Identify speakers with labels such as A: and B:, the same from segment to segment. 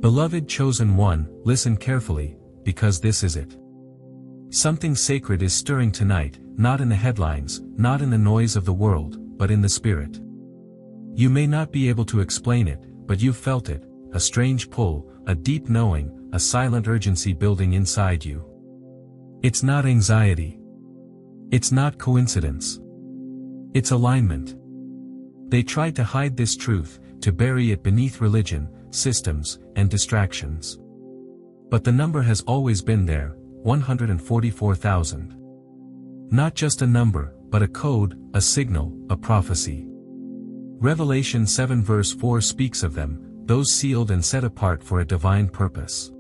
A: Beloved chosen one, listen carefully, because this is it. Something sacred is stirring tonight, not in the headlines, not in the noise of the world, but in the spirit. You may not be able to explain it, but you've felt it, a strange pull, a deep knowing, a silent urgency building inside you. It's not anxiety. It's not coincidence. It's alignment. They tried to hide this truth, to bury it beneath religion, systems, and distractions. But the number has always been there, 144,000. Not just a number, but a code, a signal, a prophecy. Revelation 7 verse 4 speaks of them, those sealed and set apart for a divine purpose.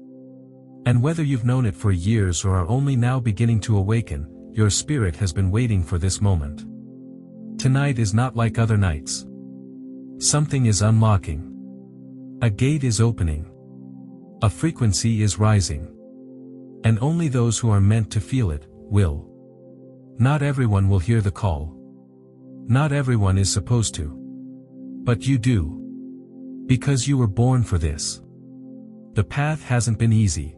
A: And whether you've known it for years or are only now beginning to awaken, your spirit has been waiting for this moment. Tonight is not like other nights. Something is unlocking. A gate is opening. A frequency is rising. And only those who are meant to feel it, will. Not everyone will hear the call. Not everyone is supposed to. But you do. Because you were born for this. The path hasn't been easy.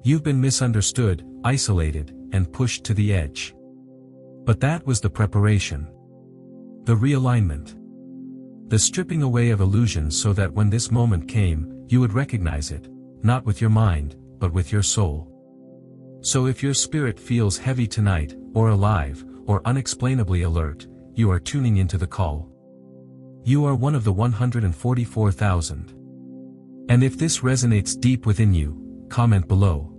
A: You've been misunderstood, isolated, and pushed to the edge. But that was the preparation. The realignment. The stripping away of illusions so that when this moment came, you would recognize it, not with your mind, but with your soul. So if your spirit feels heavy tonight, or alive, or unexplainably alert, you are tuning into the call. You are one of the 144,000. And if this resonates deep within you, comment below.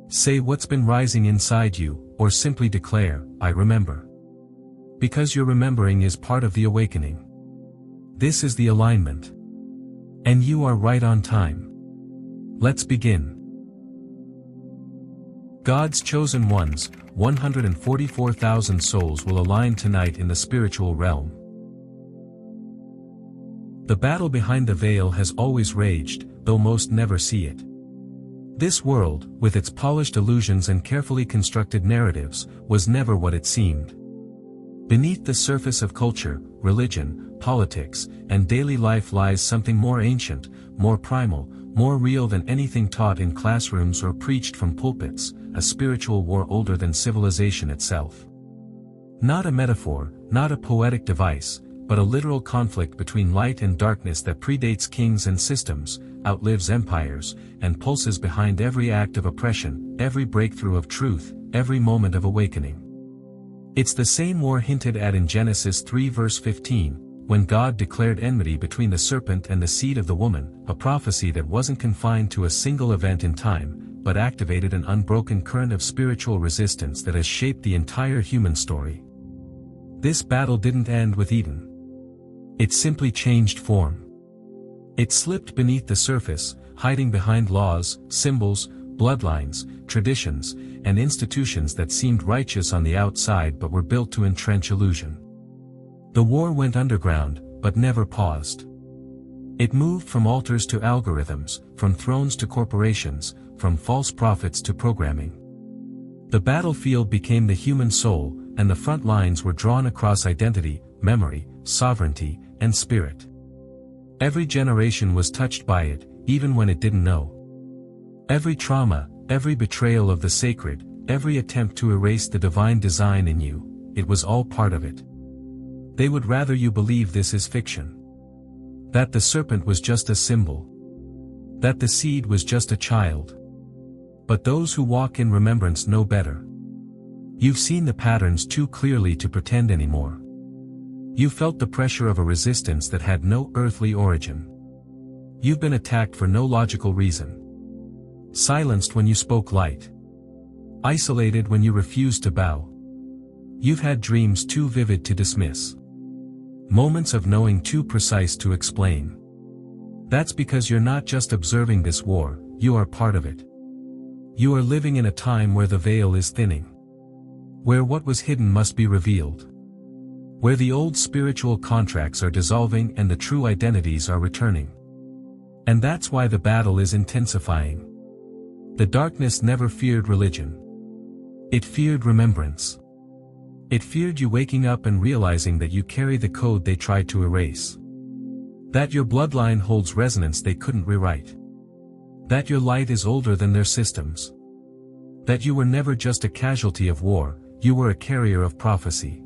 A: Say what's been rising inside you, or simply declare, I remember. Because your remembering is part of the awakening. This is the alignment. And you are right on time. Let's begin. God's chosen ones, 144,000 souls will align tonight in the spiritual realm. The battle behind the veil has always raged, though most never see it. This world, with its polished illusions and carefully constructed narratives, was never what it seemed. Beneath the surface of culture, religion, politics, and daily life lies something more ancient, more primal, more real than anything taught in classrooms or preached from pulpits, a spiritual war older than civilization itself. Not a metaphor, not a poetic device, but a literal conflict between light and darkness that predates kings and systems, outlives empires, and pulses behind every act of oppression, every breakthrough of truth, every moment of awakening. It's the same war hinted at in Genesis 3 verse 15, when God declared enmity between the serpent and the seed of the woman, a prophecy that wasn't confined to a single event in time, but activated an unbroken current of spiritual resistance that has shaped the entire human story. This battle didn't end with Eden. It simply changed form. It slipped beneath the surface, hiding behind laws, symbols, bloodlines, traditions, and institutions that seemed righteous on the outside but were built to entrench illusion. The war went underground, but never paused. It moved from altars to algorithms, from thrones to corporations, from false prophets to programming. The battlefield became the human soul, and the front lines were drawn across identity, memory, sovereignty, and spirit. Every generation was touched by it, even when it didn't know. Every trauma, every betrayal of the sacred, every attempt to erase the divine design in you, it was all part of it. They would rather you believe this is fiction. That the serpent was just a symbol. That the seed was just a child. But those who walk in remembrance know better. You've seen the patterns too clearly to pretend anymore. You felt the pressure of a resistance that had no earthly origin. You've been attacked for no logical reason. Silenced when you spoke light. Isolated when you refused to bow. You've had dreams too vivid to dismiss. Moments of knowing too precise to explain. That's because you're not just observing this war, you are part of it. You are living in a time where the veil is thinning. Where what was hidden must be revealed. Where the old spiritual contracts are dissolving and the true identities are returning. And that's why the battle is intensifying. The darkness never feared religion. It feared remembrance. It feared you waking up and realizing that you carry the code they tried to erase. That your bloodline holds resonance they couldn't rewrite. That your light is older than their systems. That you were never just a casualty of war, you were a carrier of prophecy.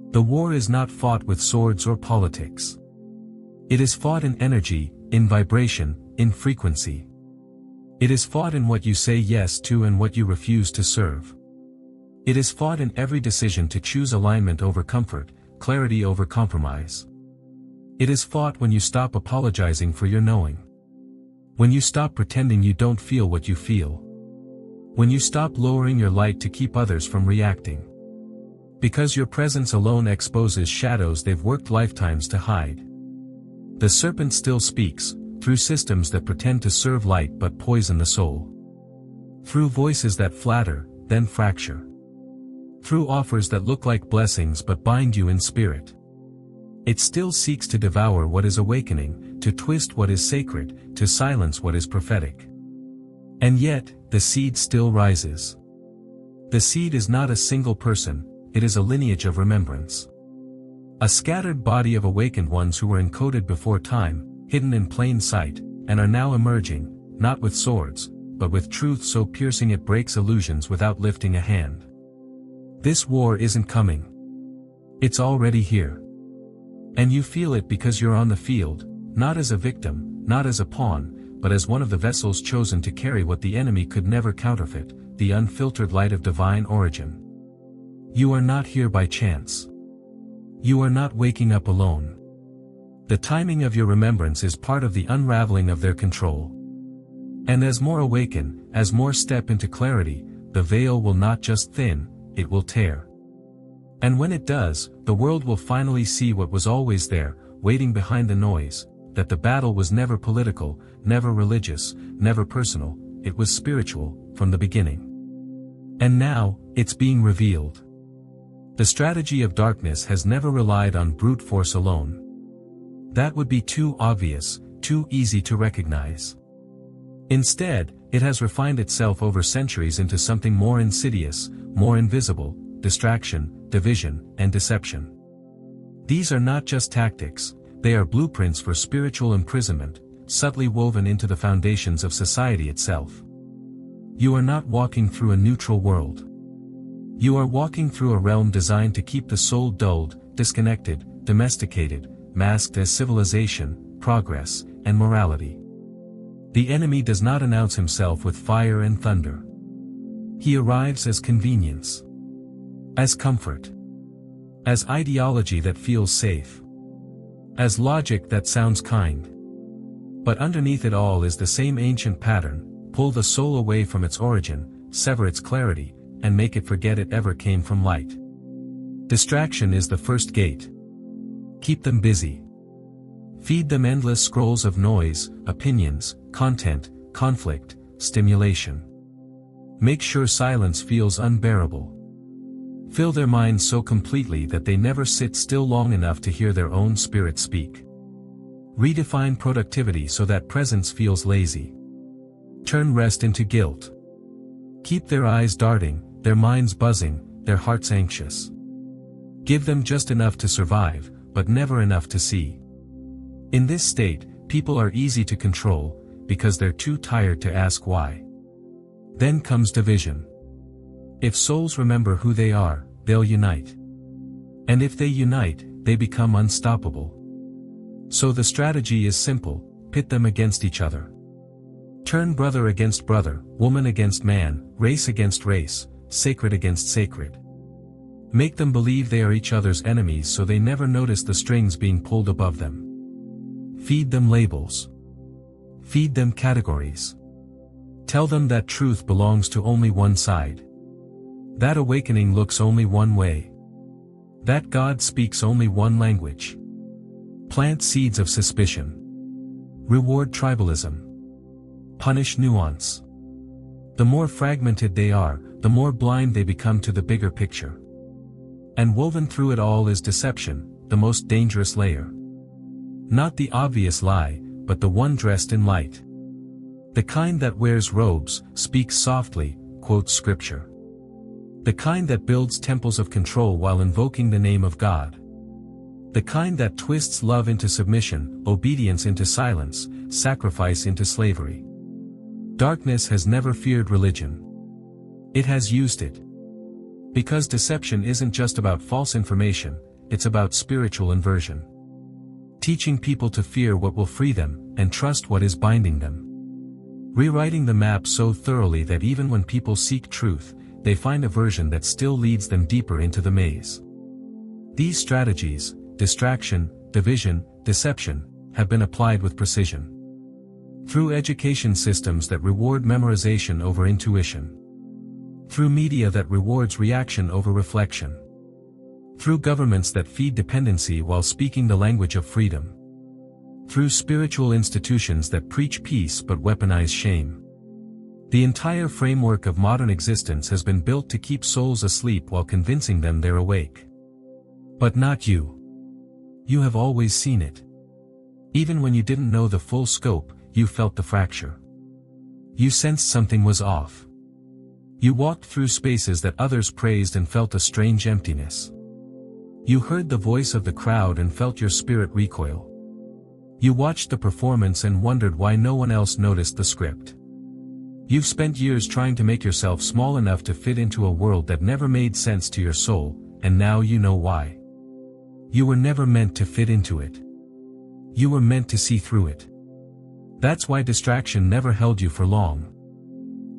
A: The war is not fought with swords or politics. It is fought in energy, in vibration, in frequency. It is fought in what you say yes to and what you refuse to serve. It is fought in every decision to choose alignment over comfort, clarity over compromise. It is fought when you stop apologizing for your knowing. When you stop pretending you don't feel what you feel. When you stop lowering your light to keep others from reacting. Because your presence alone exposes shadows they've worked lifetimes to hide. The serpent still speaks, through systems that pretend to serve light but poison the soul. Through voices that flatter, then fracture. Through offers that look like blessings but bind you in spirit. It still seeks to devour what is awakening, to twist what is sacred, to silence what is prophetic. And yet, the seed still rises. The seed is not a single person, it is a lineage of remembrance. A scattered body of awakened ones who were encoded before time, hidden in plain sight, and are now emerging, not with swords, but with truth so piercing it breaks illusions without lifting a hand. This war isn't coming. It's already here. And you feel it because you're on the field, not as a victim, not as a pawn, but as one of the vessels chosen to carry what the enemy could never counterfeit, the unfiltered light of divine origin. You are not here by chance. You are not waking up alone. The timing of your remembrance is part of the unraveling of their control. And as more awaken, as more step into clarity, the veil will not just thin, it will tear. And when it does, the world will finally see what was always there, waiting behind the noise, that the battle was never political, never religious, never personal, it was spiritual, from the beginning. And now, it's being revealed. The strategy of darkness has never relied on brute force alone. That would be too obvious, too easy to recognize. Instead, it has refined itself over centuries into something more insidious, more invisible, distraction, division, and deception. These are not just tactics, they are blueprints for spiritual imprisonment, subtly woven into the foundations of society itself. You are not walking through a neutral world. You are walking through a realm designed to keep the soul dulled, disconnected, domesticated, masked as civilization, progress, and morality. The enemy does not announce himself with fire and thunder. He arrives as convenience. As comfort. As ideology that feels safe. As logic that sounds kind. But underneath it all is the same ancient pattern: pull the soul away from its origin, sever its clarity, and make it forget it ever came from light. Distraction is the first gate. Keep them busy. Feed them endless scrolls of noise, opinions, content, conflict, stimulation. Make sure silence feels unbearable. Fill their minds so completely that they never sit still long enough to hear their own spirit speak. Redefine productivity so that presence feels lazy. Turn rest into guilt. Keep their eyes darting, their minds buzzing, their hearts anxious. Give them just enough to survive, but never enough to see. In this state, people are easy to control, because they're too tired to ask why. Then comes division. If souls remember who they are, they'll unite. And if they unite, they become unstoppable. So the strategy is simple: pit them against each other. Turn brother against brother, woman against man, race against race, sacred against sacred. Make them believe they are each other's enemies so they never notice the strings being pulled above them. Feed them labels. Feed them categories. Tell them that truth belongs to only one side. That awakening looks only one way. That God speaks only one language. Plant seeds of suspicion. Reward tribalism. Punish nuance. The more fragmented they are, the more blind they become to the bigger picture. And woven through it all is deception, the most dangerous layer. Not the obvious lie, but the one dressed in light. The kind that wears robes, speaks softly, quotes scripture. The kind that builds temples of control while invoking the name of God. The kind that twists love into submission, obedience into silence, sacrifice into slavery. Darkness has never feared religion. It has used it. Because deception isn't just about false information, it's about spiritual inversion. Teaching people to fear what will free them, and trust what is binding them. Rewriting the map so thoroughly that even when people seek truth, they find a version that still leads them deeper into the maze. These strategies, distraction, division, deception, have been applied with precision. Through education systems that reward memorization over intuition. Through media that rewards reaction over reflection. Through governments that feed dependency while speaking the language of freedom. Through spiritual institutions that preach peace but weaponize shame. The entire framework of modern existence has been built to keep souls asleep while convincing them they're awake. But not you. You have always seen it. Even when you didn't know the full scope, you felt the fracture. You sensed something was off. You walked through spaces that others praised and felt a strange emptiness. You heard the voice of the crowd and felt your spirit recoil. You watched the performance and wondered why no one else noticed the script. You've spent years trying to make yourself small enough to fit into a world that never made sense to your soul, and now you know why. You were never meant to fit into it. You were meant to see through it. That's why distraction never held you for long.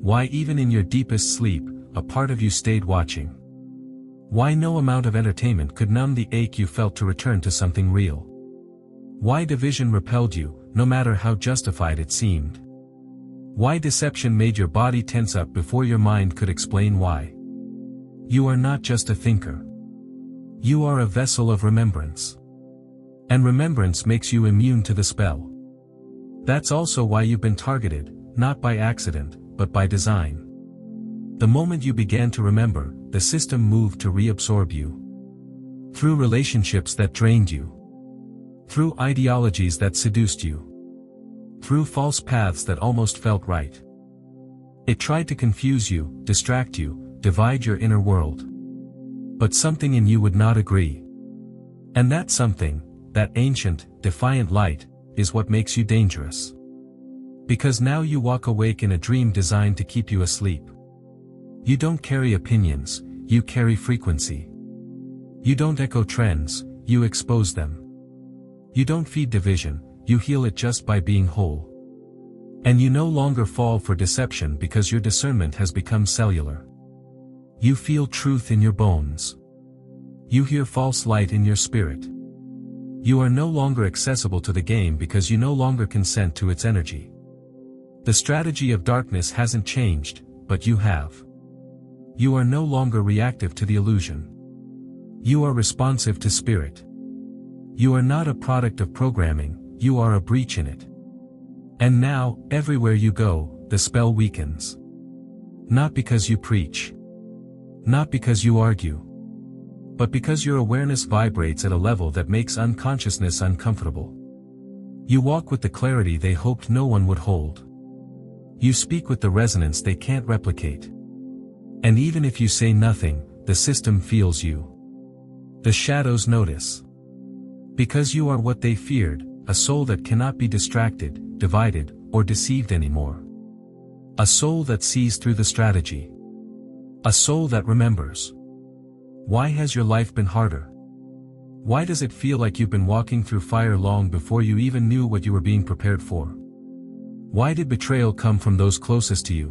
A: Why even in your deepest sleep, a part of you stayed watching. Why no amount of entertainment could numb the ache you felt to return to something real. Why division repelled you, no matter how justified it seemed. Why deception made your body tense up before your mind could explain why. You are not just a thinker. You are a vessel of remembrance. And remembrance makes you immune to the spell. That's also why you've been targeted, not by accident, but by design. The moment you began to remember, the system moved to reabsorb you. Through relationships that drained you. Through ideologies that seduced you. Through false paths that almost felt right. It tried to confuse you, distract you, divide your inner world. But something in you would not agree. And that something, that ancient, defiant light, is what makes you dangerous. Because now you walk awake in a dream designed to keep you asleep. You don't carry opinions, you carry frequency. You don't echo trends, you expose them. You don't feed division, you heal it just by being whole. And you no longer fall for deception because your discernment has become cellular. You feel truth in your bones. You hear false light in your spirit. You are no longer accessible to the game because you no longer consent to its energy. The strategy of darkness hasn't changed, but you have. You are no longer reactive to the illusion. You are responsive to spirit. You are not a product of programming, you are a breach in it. And now, everywhere you go, the spell weakens. Not because you preach. Not because you argue. But because your awareness vibrates at a level that makes unconsciousness uncomfortable. You walk with the clarity they hoped no one would hold. You speak with the resonance they can't replicate. And even if you say nothing, the system feels you. The shadows notice. Because you are what they feared, a soul that cannot be distracted, divided, or deceived anymore. A soul that sees through the strategy. A soul that remembers. Why has your life been harder? Why does it feel like you've been walking through fire long before you even knew what you were being prepared for? Why did betrayal come from those closest to you?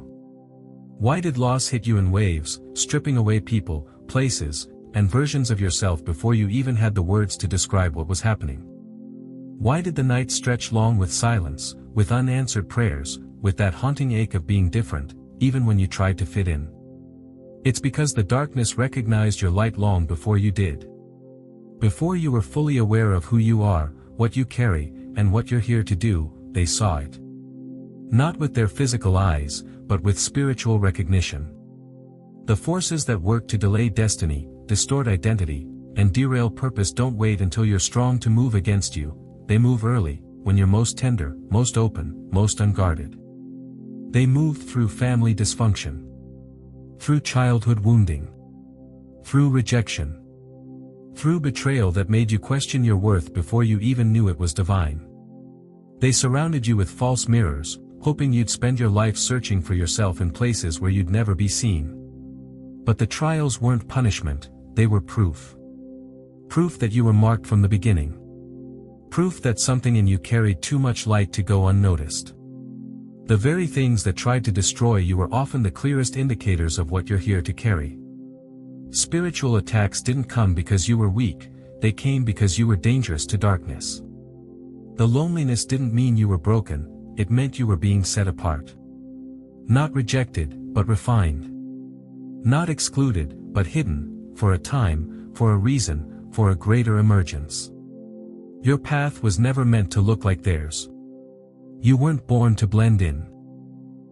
A: Why did loss hit you in waves, stripping away people, places, and versions of yourself before you even had the words to describe what was happening? Why did the night stretch long with silence, with unanswered prayers, with that haunting ache of being different, even when you tried to fit in? It's because the darkness recognized your light long before you did. Before you were fully aware of who you are, what you carry, and what you're here to do, they saw it. Not with their physical eyes, but with spiritual recognition. The forces that work to delay destiny, distort identity, and derail purpose don't wait until you're strong to move against you, they move early, when you're most tender, most open, most unguarded. They move through family dysfunction. Through childhood wounding. Through rejection. Through betrayal that made you question your worth before you even knew it was divine. They surrounded you with false mirrors, hoping you'd spend your life searching for yourself in places where you'd never be seen. But the trials weren't punishment, they were proof. Proof that you were marked from the beginning. Proof that something in you carried too much light to go unnoticed. The very things that tried to destroy you were often the clearest indicators of what you're here to carry. Spiritual attacks didn't come because you were weak, they came because you were dangerous to darkness. The loneliness didn't mean you were broken, it meant you were being set apart. Not rejected, but refined. Not excluded, but hidden, for a time, for a reason, for a greater emergence. Your path was never meant to look like theirs. You weren't born to blend in.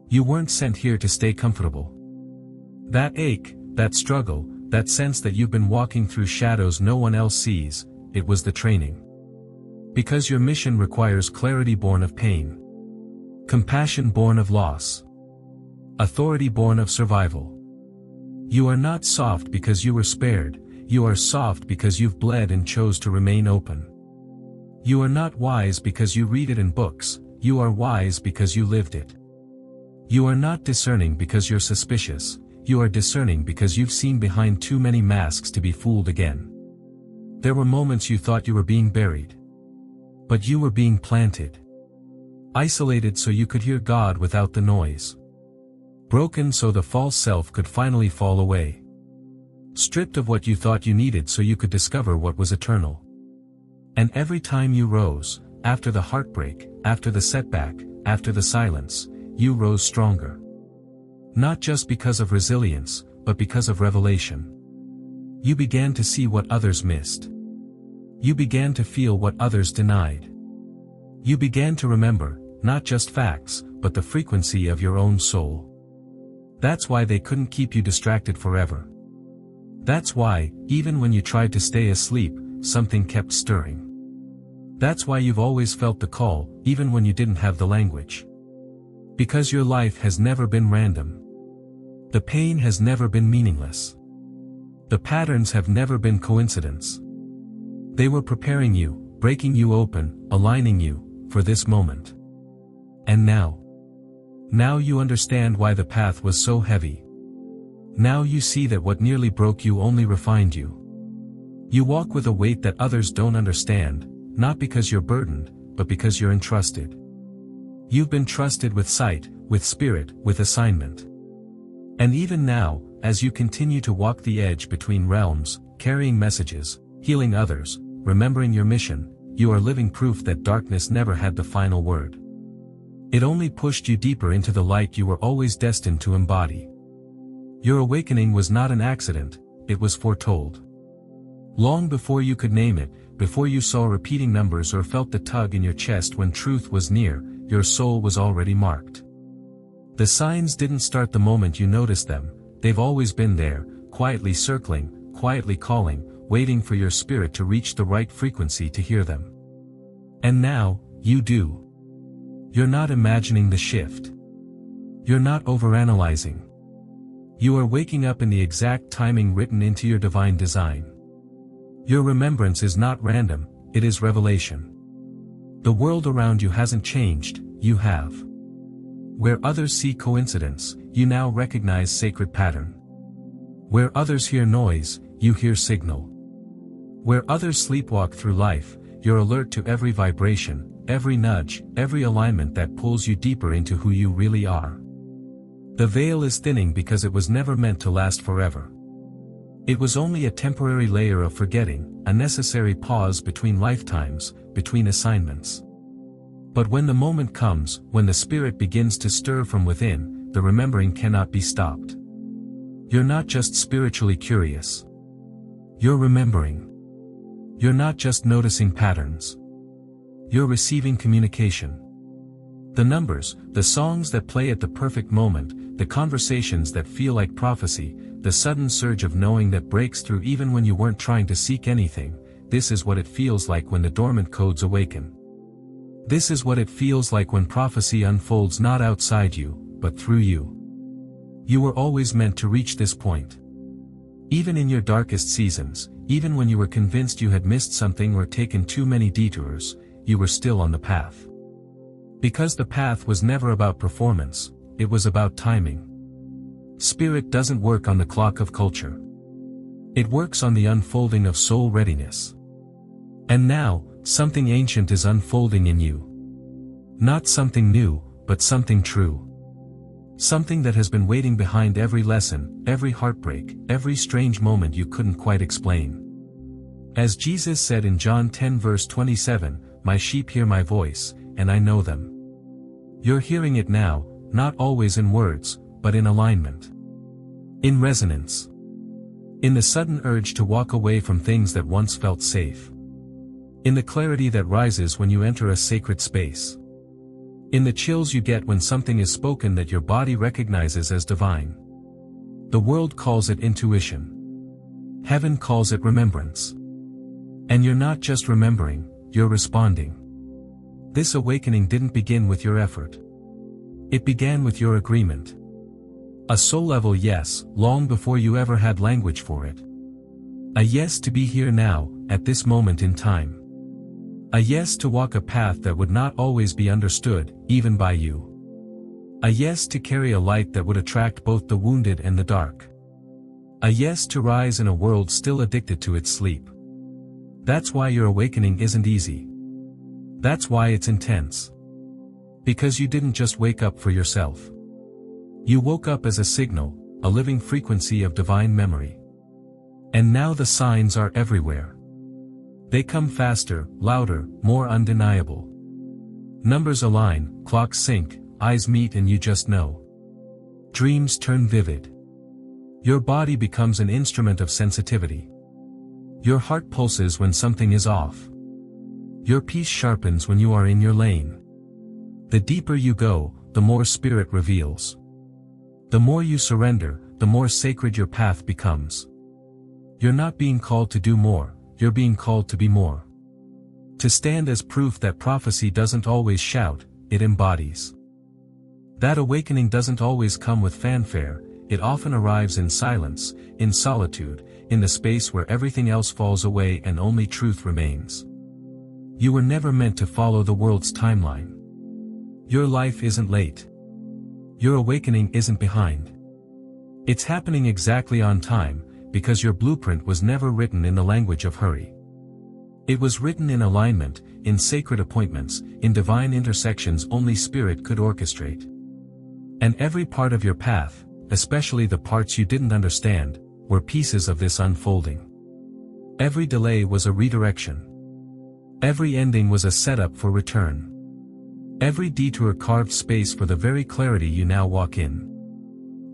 A: You weren't sent here to stay comfortable. That ache, that struggle, that sense that you've been walking through shadows no one else sees, it was the training. Because your mission requires clarity born of pain. Compassion born of loss. Authority born of survival. You are not soft because you were spared, you are soft because you've bled and chose to remain open. You are not wise because you read it in books, you are wise because you lived it. You are not discerning because you're suspicious, you are discerning because you've seen behind too many masks to be fooled again. There were moments you thought you were being buried. But you were being planted. Isolated so you could hear God without the noise. Broken so the false self could finally fall away. Stripped of what you thought you needed so you could discover what was eternal. And every time you rose, after the heartbreak, after the setback, after the silence, you rose stronger. Not just because of resilience, but because of revelation. You began to see what others missed. You began to feel what others denied. You began to remember, not just facts, but the frequency of your own soul. That's why they couldn't keep you distracted forever. That's why, even when you tried to stay asleep, something kept stirring. That's why you've always felt the call, even when you didn't have the language. Because your life has never been random. The pain has never been meaningless. The patterns have never been coincidence. They were preparing you, breaking you open, aligning you, for this moment. And now? Now you understand why the path was so heavy. Now you see that what nearly broke you only refined you. You walk with a weight that others don't understand, not because you're burdened, but because you're entrusted. You've been trusted with sight, with spirit, with assignment. And even now, as you continue to walk the edge between realms, carrying messages, healing others, remembering your mission, you are living proof that darkness never had the final word. It only pushed you deeper into the light you were always destined to embody. Your awakening was not an accident, it was foretold. Long before you could name it, before you saw repeating numbers or felt the tug in your chest when truth was near, your soul was already marked. The signs didn't start the moment you noticed them, they've always been there, quietly circling, quietly calling, waiting for your spirit to reach the right frequency to hear them. And now, you do. You're not imagining the shift. You're not overanalyzing. You are waking up in the exact timing written into your divine design. Your remembrance is not random, it is revelation. The world around you hasn't changed, you have. Where others see coincidence, you now recognize sacred pattern. Where others hear noise, you hear signal. Where others sleepwalk through life, you're alert to every vibration, every nudge, every alignment that pulls you deeper into who you really are. The veil is thinning because it was never meant to last forever. It was only a temporary layer of forgetting, a necessary pause between lifetimes, between assignments. But when the moment comes, when the spirit begins to stir from within, the remembering cannot be stopped. You're not just spiritually curious. You're remembering. You're not just noticing patterns. You're receiving communication. The numbers, the songs that play at the perfect moment, the conversations that feel like prophecy, the sudden surge of knowing that breaks through even when you weren't trying to seek anything, this is what it feels like when the dormant codes awaken. This is what it feels like when prophecy unfolds not outside you, but through you. You were always meant to reach this point. Even in your darkest seasons, even when you were convinced you had missed something or taken too many detours, you were still on the path. Because the path was never about performance, it was about timing. Spirit doesn't work on the clock of culture. It works on the unfolding of soul readiness. And now, something ancient is unfolding in you. Not something new, but something true. Something that has been waiting behind every lesson, every heartbreak, every strange moment you couldn't quite explain. As Jesus said in John 10 verse 27, "My sheep hear my voice, and I know them." You're hearing it now, not always in words, but in alignment. In resonance. In the sudden urge to walk away from things that once felt safe. In the clarity that rises when you enter a sacred space. In the chills you get when something is spoken that your body recognizes as divine. The world calls it intuition. Heaven calls it remembrance. And you're not just remembering, you're responding. This awakening didn't begin with your effort. It began with your agreement. A soul-level yes, long before you ever had language for it. A yes to be here now, at this moment in time. A yes to walk a path that would not always be understood, even by you. A yes to carry a light that would attract both the wounded and the dark. A yes to rise in a world still addicted to its sleep. That's why your awakening isn't easy. That's why it's intense. Because you didn't just wake up for yourself. You woke up as a signal, a living frequency of divine memory. And now the signs are everywhere. They come faster, louder, more undeniable. Numbers align, clocks sync, eyes meet and you just know. Dreams turn vivid. Your body becomes an instrument of sensitivity. Your heart pulses when something is off. Your peace sharpens when you are in your lane. The deeper you go, the more spirit reveals. The more you surrender, the more sacred your path becomes. You're not being called to do more, you're being called to be more. To stand as proof that prophecy doesn't always shout, it embodies. That awakening doesn't always come with fanfare, it often arrives in silence, in solitude, in the space where everything else falls away and only truth remains. You were never meant to follow the world's timeline. Your life isn't late. Your awakening isn't behind. It's happening exactly on time, because your blueprint was never written in the language of hurry. It was written in alignment, in sacred appointments, in divine intersections only Spirit could orchestrate. And every part of your path, especially the parts you didn't understand, were pieces of this unfolding. Every delay was a redirection. Every ending was a setup for return. Every detour carved space for the very clarity you now walk in.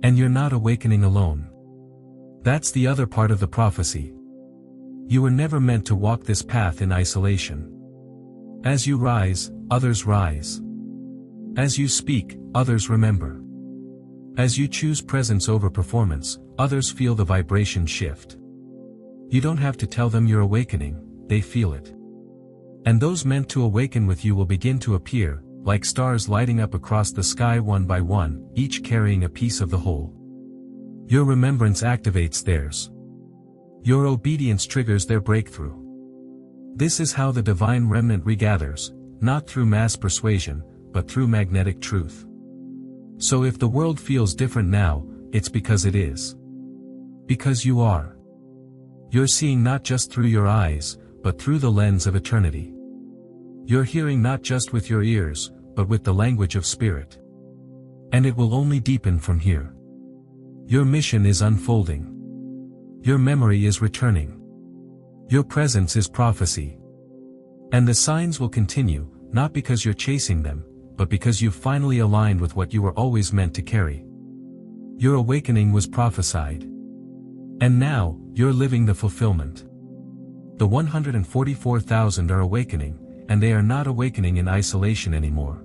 A: And you're not awakening alone. That's the other part of the prophecy. You were never meant to walk this path in isolation. As you rise, others rise. As you speak, others remember. As you choose presence over performance, others feel the vibration shift. You don't have to tell them you're awakening, they feel it. And those meant to awaken with you will begin to appear, like stars lighting up across the sky one by one, each carrying a piece of the whole. Your remembrance activates theirs. Your obedience triggers their breakthrough. This is how the divine remnant regathers, not through mass persuasion, but through magnetic truth. So if the world feels different now, it's because it is. Because you are. You're seeing not just through your eyes, but through the lens of eternity. You're hearing not just with your ears, but with the language of Spirit. And it will only deepen from here. Your mission is unfolding. Your memory is returning. Your presence is prophecy. And the signs will continue, not because you're chasing them, but because you've finally aligned with what you were always meant to carry. Your awakening was prophesied. And now, you're living the fulfillment. The 144,000 are awakening, and they are not awakening in isolation anymore.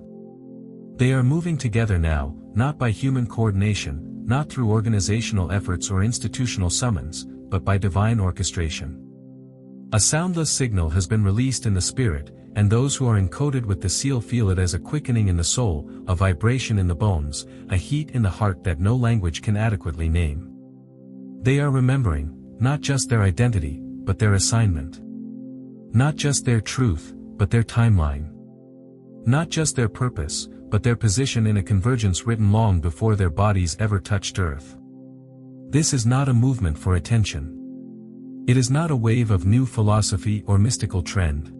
A: They are moving together now, not by human coordination, not through organizational efforts or institutional summons, but by divine orchestration. A soundless signal has been released in the spirit, and those who are encoded with the seal feel it as a quickening in the soul, a vibration in the bones, a heat in the heart that no language can adequately name. They are remembering, not just their identity, but their assignment. Not just their truth, but their timeline. Not just their purpose, but their position in a convergence written long before their bodies ever touched earth. This is not a movement for attention. It is not a wave of new philosophy or mystical trend.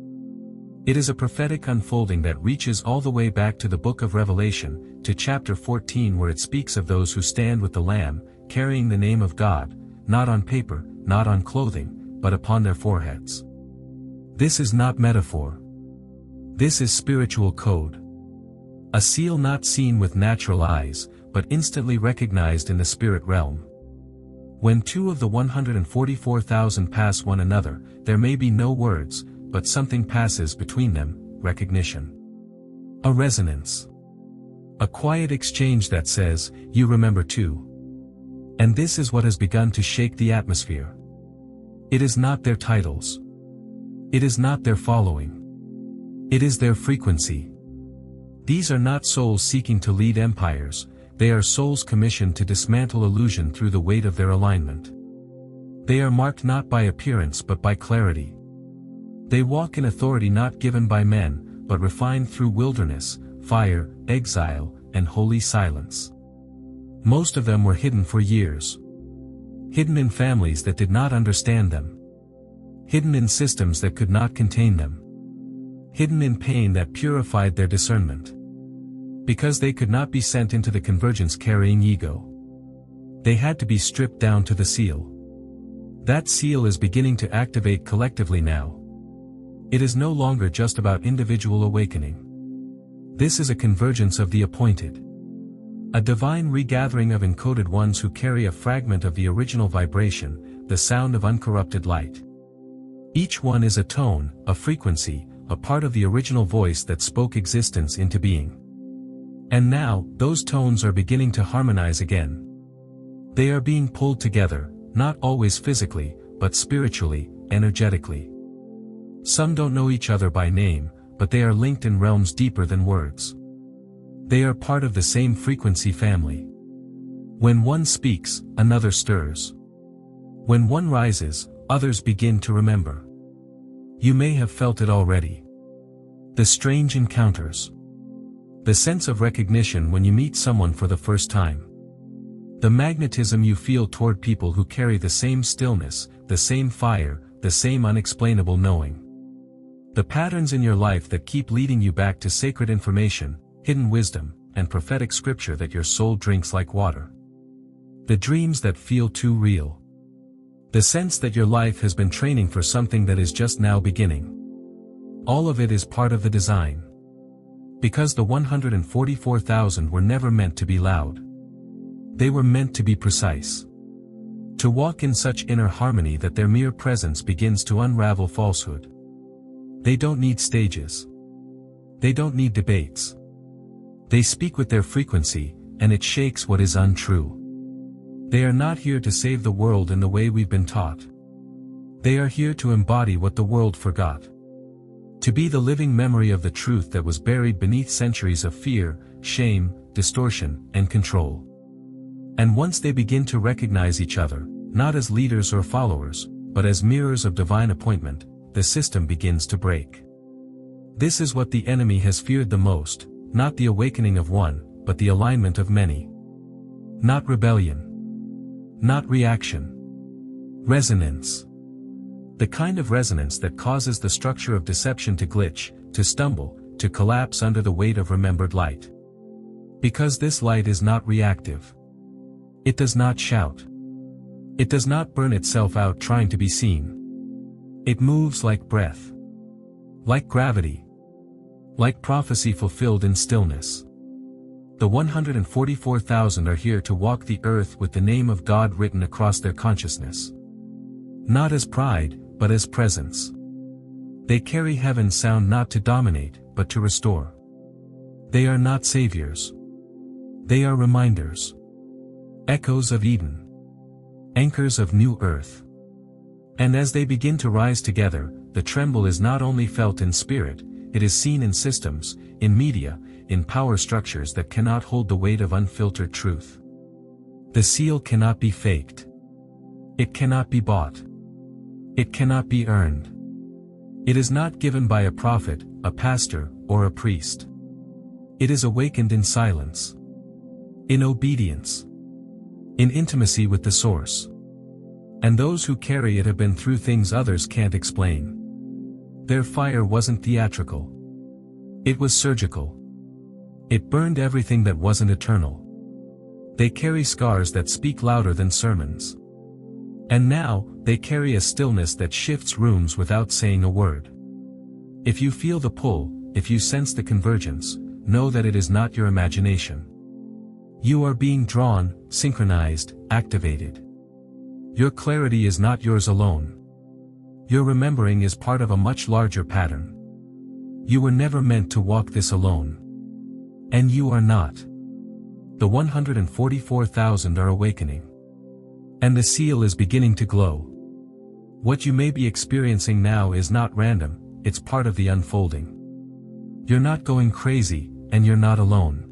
A: It is a prophetic unfolding that reaches all the way back to the book of Revelation, to chapter 14, where it speaks of those who stand with the Lamb, carrying the name of God, not on paper, not on clothing, but upon their foreheads. This is not metaphor. This is spiritual code. A seal not seen with natural eyes, but instantly recognized in the spirit realm. When two of the 144,000 pass one another, there may be no words, but something passes between them, recognition. A resonance. A quiet exchange that says, "You remember too." And this is what has begun to shake the atmosphere. It is not their titles. It is not their following. It is their frequency. These are not souls seeking to lead empires, they are souls commissioned to dismantle illusion through the weight of their alignment. They are marked not by appearance but by clarity. They walk in authority not given by men, but refined through wilderness, fire, exile, and holy silence. Most of them were hidden for years. Hidden in families that did not understand them. Hidden in systems that could not contain them. Hidden in pain that purified their discernment. Because they could not be sent into the convergence carrying ego. They had to be stripped down to the seal. That seal is beginning to activate collectively now. It is no longer just about individual awakening. This is a convergence of the appointed. A divine regathering of encoded ones who carry a fragment of the original vibration, the sound of uncorrupted light. Each one is a tone, a frequency, a part of the original voice that spoke existence into being. And now, those tones are beginning to harmonize again. They are being pulled together, not always physically, but spiritually, energetically. Some don't know each other by name, but they are linked in realms deeper than words. They are part of the same frequency family. When one speaks, another stirs. When one rises, others begin to remember. You may have felt it already. The strange encounters. The sense of recognition when you meet someone for the first time. The magnetism you feel toward people who carry the same stillness, the same fire, the same unexplainable knowing. The patterns in your life that keep leading you back to sacred information, hidden wisdom, and prophetic scripture that your soul drinks like water. The dreams that feel too real. The sense that your life has been training for something that is just now beginning. All of it is part of the design. Because the 144,000 were never meant to be loud. They were meant to be precise. To walk in such inner harmony that their mere presence begins to unravel falsehood. They don't need stages. They don't need debates. They speak with their frequency, and it shakes what is untrue. They are not here to save the world in the way we've been taught. They are here to embody what the world forgot. To be the living memory of the truth that was buried beneath centuries of fear, shame, distortion, and control. And once they begin to recognize each other, not as leaders or followers, but as mirrors of divine appointment, the system begins to break. This is what the enemy has feared the most, not the awakening of one, but the alignment of many. Not rebellion. Not reaction. Resonance. The kind of resonance that causes the structure of deception to glitch, to stumble, to collapse under the weight of remembered light. Because this light is not reactive. It does not shout. It does not burn itself out trying to be seen. It moves like breath. Like gravity. Like prophecy fulfilled in stillness. The 144,000 are here to walk the earth with the name of God written across their consciousness. Not as pride, but as presence. They carry heaven's sound not to dominate, but to restore. They are not saviors. They are reminders. Echoes of Eden. Anchors of new earth. And as they begin to rise together, the tremble is not only felt in spirit, it is seen in systems, in media, in power structures that cannot hold the weight of unfiltered truth. The seal cannot be faked. It cannot be bought. It cannot be earned. It is not given by a prophet, a pastor, or a priest. It is awakened in silence, in obedience, in intimacy with the source. And those who carry it have been through things others can't explain. Their fire wasn't theatrical. It was surgical. It burned everything that wasn't eternal. They carry scars that speak louder than sermons. And now, they carry a stillness that shifts rooms without saying a word. If you feel the pull, if you sense the convergence, know that it is not your imagination. You are being drawn, synchronized, activated. Your clarity is not yours alone. Your remembering is part of a much larger pattern. You were never meant to walk this alone. And you are not. The 144,000 are awakening. And the seal is beginning to glow. What you may be experiencing now is not random, it's part of the unfolding. You're not going crazy, and you're not alone.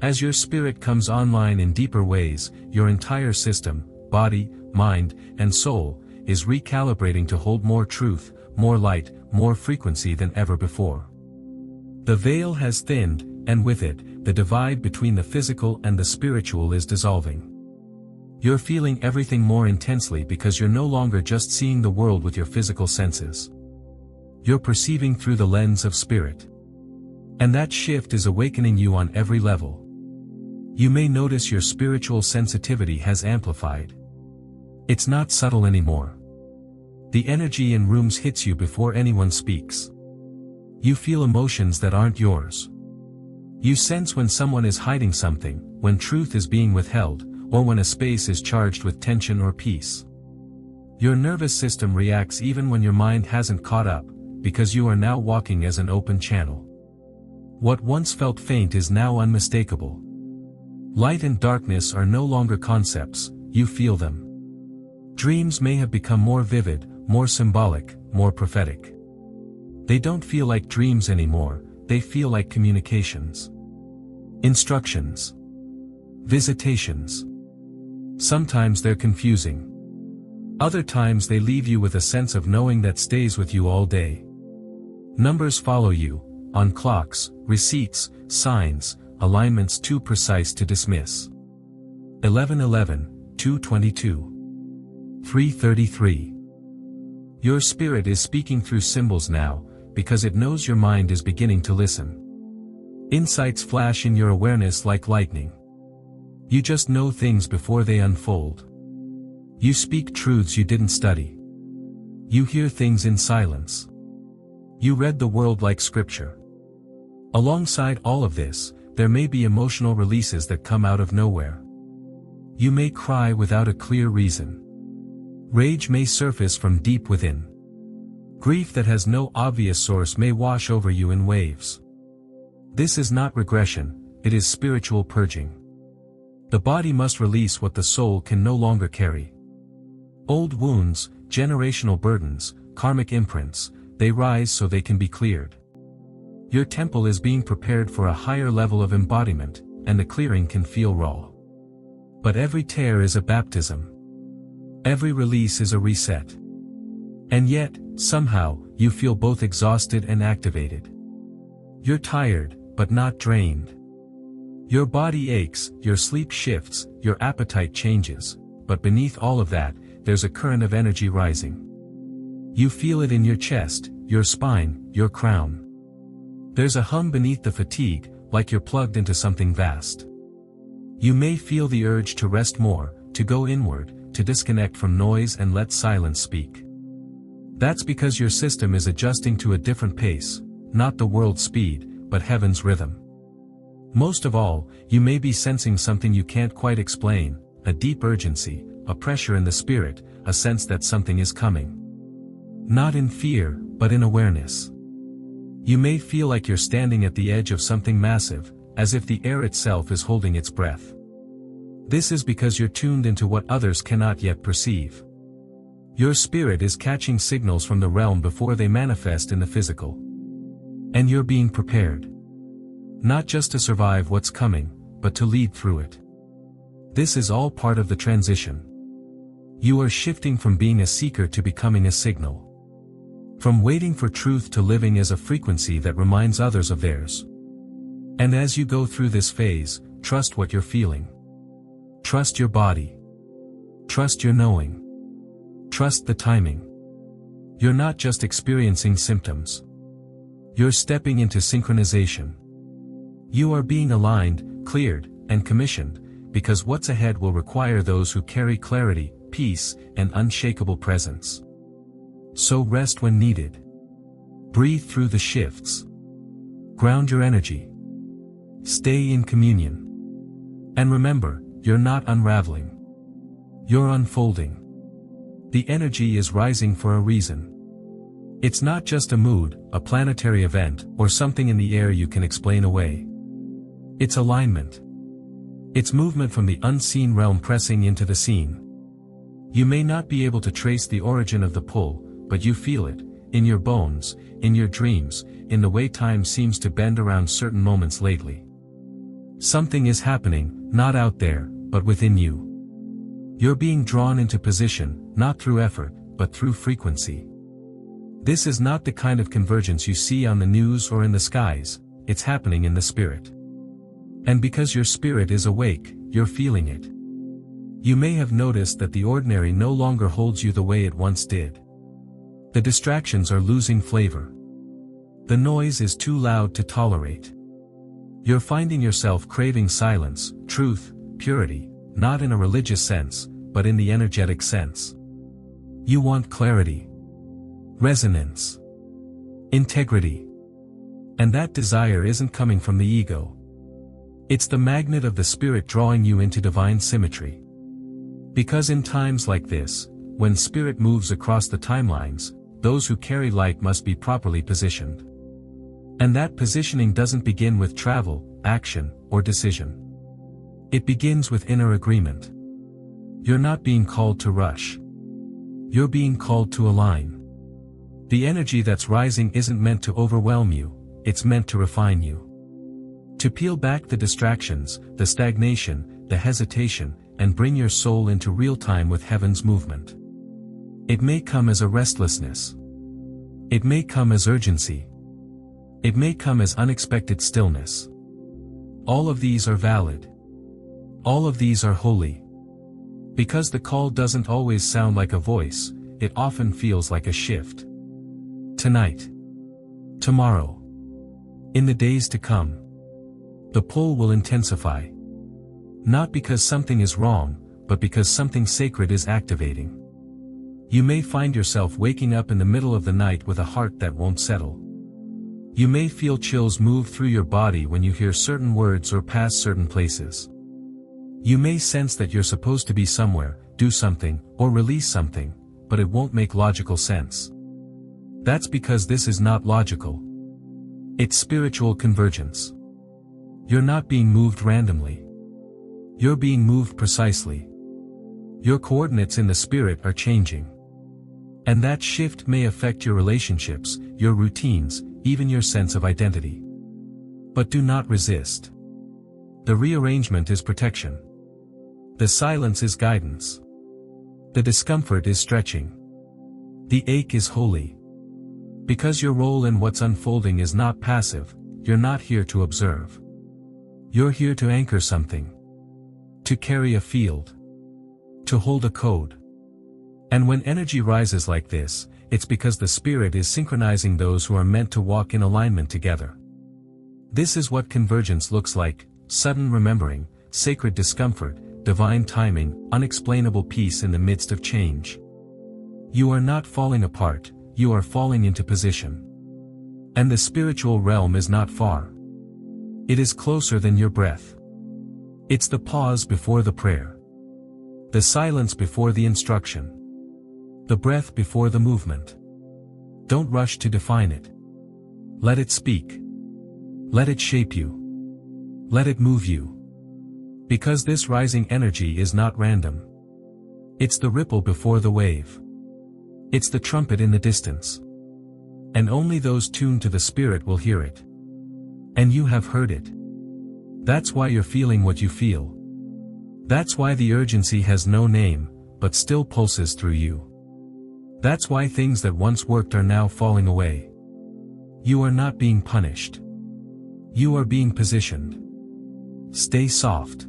A: As your spirit comes online in deeper ways, your entire system, body, mind, and soul, is recalibrating to hold more truth, more light, more frequency than ever before. The veil has thinned, and with it, the divide between the physical and the spiritual is dissolving. You're feeling everything more intensely because you're no longer just seeing the world with your physical senses. You're perceiving through the lens of spirit. And that shift is awakening you on every level. You may notice your spiritual sensitivity has amplified. It's not subtle anymore. The energy in rooms hits you before anyone speaks. You feel emotions that aren't yours. You sense when someone is hiding something, when truth is being withheld, or when a space is charged with tension or peace. Your nervous system reacts even when your mind hasn't caught up, because you are now walking as an open channel. What once felt faint is now unmistakable. Light and darkness are no longer concepts, you feel them. Dreams may have become more vivid, more symbolic, more prophetic. They don't feel like dreams anymore, they feel like communications. Instructions. Visitations. Sometimes they're confusing. Other times they leave you with a sense of knowing that stays with you all day. Numbers follow you, on clocks, receipts, signs, alignments too precise to dismiss. 11:11, 2:22. 3:33. Your spirit is speaking through symbols now, because it knows your mind is beginning to listen. Insights flash in your awareness like lightning. You just know things before they unfold. You speak truths you didn't study. You hear things in silence. You read the world like scripture. Alongside all of this, there may be emotional releases that come out of nowhere. You may cry without a clear reason. Rage may surface from deep within. Grief that has no obvious source may wash over you in waves. This is not regression, it is spiritual purging. The body must release what the soul can no longer carry. Old wounds, generational burdens, karmic imprints, they rise so they can be cleared. Your temple is being prepared for a higher level of embodiment, and the clearing can feel raw. But every tear is a baptism. Every release is a reset. And yet, somehow, you feel both exhausted and activated. You're tired, but not drained. Your body aches, your sleep shifts, your appetite changes, but beneath all of that, there's a current of energy rising. You feel it in your chest, your spine, your crown. There's a hum beneath the fatigue, like you're plugged into something vast. You may feel the urge to rest more, to go inward, to disconnect from noise and let silence speak. That's because your system is adjusting to a different pace, not the world's speed, but heaven's rhythm. Most of all, you may be sensing something you can't quite explain, a deep urgency, a pressure in the spirit, a sense that something is coming. Not in fear, but in awareness. You may feel like you're standing at the edge of something massive, as if the air itself is holding its breath. This is because you're tuned into what others cannot yet perceive. Your spirit is catching signals from the realm before they manifest in the physical. And you're being prepared. Not just to survive what's coming, but to lead through it. This is all part of the transition. You are shifting from being a seeker to becoming a signal. From waiting for truth to living as a frequency that reminds others of theirs. And as you go through this phase, trust what you're feeling. Trust your body. Trust your knowing. Trust the timing. You're not just experiencing symptoms. You're stepping into synchronization. You are being aligned, cleared, and commissioned, because what's ahead will require those who carry clarity, peace, and unshakable presence. So rest when needed. Breathe through the shifts. Ground your energy. Stay in communion. And remember, you're not unraveling. You're unfolding. The energy is rising for a reason. It's not just a mood, a planetary event, or something in the air you can explain away. It's alignment. It's movement from the unseen realm pressing into the seen. You may not be able to trace the origin of the pull, but you feel it, in your bones, in your dreams, in the way time seems to bend around certain moments lately. Something is happening, not out there, but within you. You're being drawn into position, not through effort, but through frequency. This is not the kind of convergence you see on the news or in the skies, it's happening in the spirit. And because your spirit is awake, you're feeling it. You may have noticed that the ordinary no longer holds you the way it once did. The distractions are losing flavor. The noise is too loud to tolerate. You're finding yourself craving silence, truth, purity, not in a religious sense, but in the energetic sense. You want clarity, resonance, integrity. And that desire isn't coming from the ego. It's the magnet of the spirit drawing you into divine symmetry. Because in times like this, when spirit moves across the timelines, those who carry light must be properly positioned. And that positioning doesn't begin with travel, action, or decision. It begins with inner agreement. You're not being called to rush. You're being called to align. The energy that's rising isn't meant to overwhelm you, it's meant to refine you. To peel back the distractions, the stagnation, the hesitation, and bring your soul into real time with heaven's movement. It may come as a restlessness. It may come as urgency. It may come as unexpected stillness. All of these are valid. All of these are holy. Because the call doesn't always sound like a voice, it often feels like a shift. Tonight. Tomorrow. In the days to come. The pull will intensify. Not because something is wrong, but because something sacred is activating. You may find yourself waking up in the middle of the night with a heart that won't settle. You may feel chills move through your body when you hear certain words or pass certain places. You may sense that you're supposed to be somewhere, do something, or release something, but it won't make logical sense. That's because this is not logical. It's spiritual convergence. You're not being moved randomly. You're being moved precisely. Your coordinates in the spirit are changing. And that shift may affect your relationships, your routines, even your sense of identity. But do not resist. The rearrangement is protection. The silence is guidance. The discomfort is stretching. The ache is holy. Because your role in what's unfolding is not passive, you're not here to observe. You're here to anchor something. To carry a field. To hold a code. And when energy rises like this, it's because the spirit is synchronizing those who are meant to walk in alignment together. This is what convergence looks like: sudden remembering, sacred discomfort, divine timing, unexplainable peace in the midst of change. You are not falling apart, you are falling into position. And the spiritual realm is not far. It is closer than your breath. It's the pause before the prayer. The silence before the instruction. The breath before the movement. Don't rush to define it. Let it speak. Let it shape you. Let it move you. Because this rising energy is not random. It's the ripple before the wave. It's the trumpet in the distance. And only those tuned to the spirit will hear it. And you have heard it. That's why you're feeling what you feel. That's why the urgency has no name, but still pulses through you. That's why things that once worked are now falling away. You are not being punished. You are being positioned. Stay soft.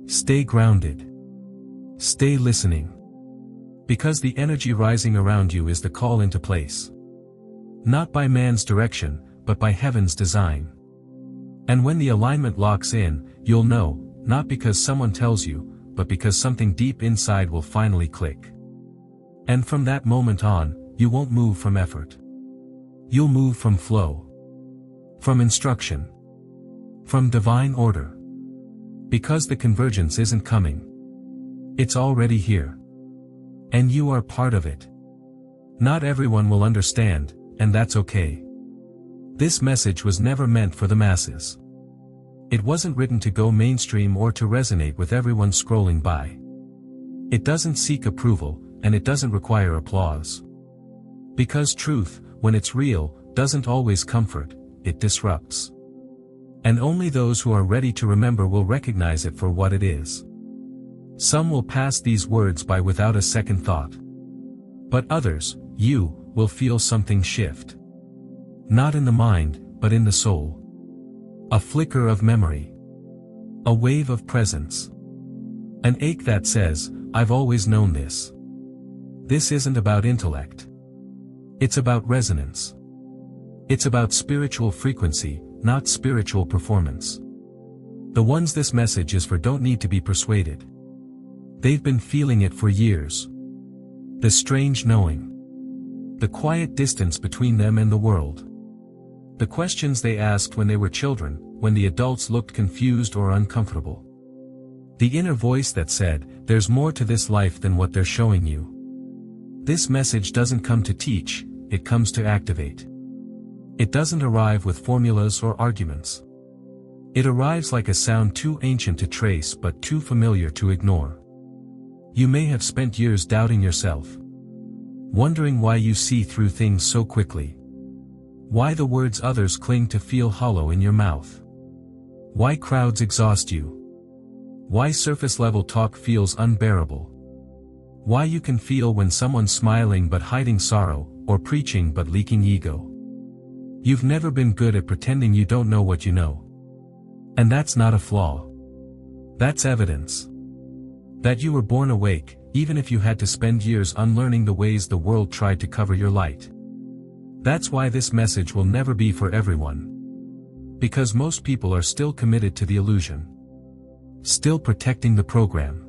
A: Stay grounded. Stay listening. Because the energy rising around you is the call into place. Not by man's direction, but by heaven's design. And when the alignment locks in, you'll know, not because someone tells you, but because something deep inside will finally click. And from that moment on, you won't move from effort. You'll move from flow. From instruction. From divine order. Because the convergence isn't coming. It's already here. And you are part of it. Not everyone will understand, and that's okay. This message was never meant for the masses. It wasn't written to go mainstream or to resonate with everyone scrolling by. It doesn't seek approval, and it doesn't require applause. Because truth, when it's real, doesn't always comfort, it disrupts. And only those who are ready to remember will recognize it for what it is. Some will pass these words by without a second thought. But others, you, will feel something shift. Not in the mind, but in the soul. A flicker of memory. A wave of presence. An ache that says, I've always known this. This isn't about intellect. It's about resonance. It's about spiritual frequency, not spiritual performance. The ones this message is for don't need to be persuaded. They've been feeling it for years. The strange knowing. The quiet distance between them and the world. The questions they asked when they were children, when the adults looked confused or uncomfortable. The inner voice that said, there's more to this life than what they're showing you. This message doesn't come to teach, it comes to activate. It doesn't arrive with formulas or arguments. It arrives like a sound too ancient to trace but too familiar to ignore. You may have spent years doubting yourself. Wondering why you see through things so quickly. Why the words others cling to feel hollow in your mouth. Why crowds exhaust you. Why surface-level talk feels unbearable. Why you can feel when someone's smiling but hiding sorrow, or preaching but leaking ego. You've never been good at pretending you don't know what you know. And that's not a flaw. That's evidence. That you were born awake, even if you had to spend years unlearning the ways the world tried to cover your light. That's why this message will never be for everyone. Because most people are still committed to the illusion. Still protecting the program.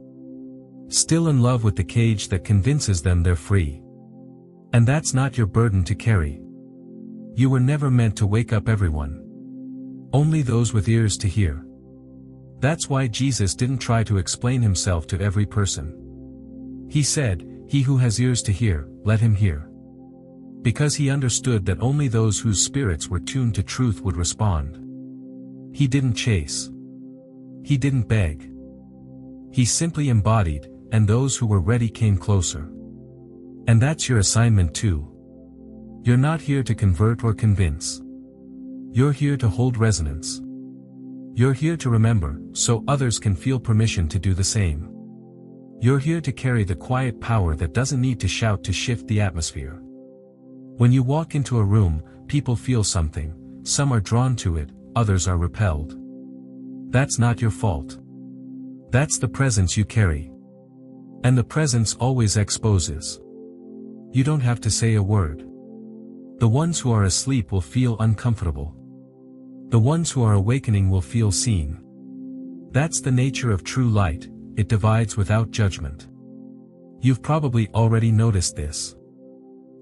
A: Still in love with the cage that convinces them they're free. And that's not your burden to carry. You were never meant to wake up everyone. Only those with ears to hear. That's why Jesus didn't try to explain himself to every person. He said, "He who has ears to hear, let him hear." Because he understood that only those whose spirits were tuned to truth would respond. He didn't chase. He didn't beg. He simply embodied, and those who were ready came closer. And that's your assignment too. You're not here to convert or convince. You're here to hold resonance. You're here to remember, so others can feel permission to do the same. You're here to carry the quiet power that doesn't need to shout to shift the atmosphere. When you walk into a room, people feel something, some are drawn to it, others are repelled. That's not your fault. That's the presence you carry. And the presence always exposes. You don't have to say a word. The ones who are asleep will feel uncomfortable. The ones who are awakening will feel seen. That's the nature of true light, it divides without judgment. You've probably already noticed this.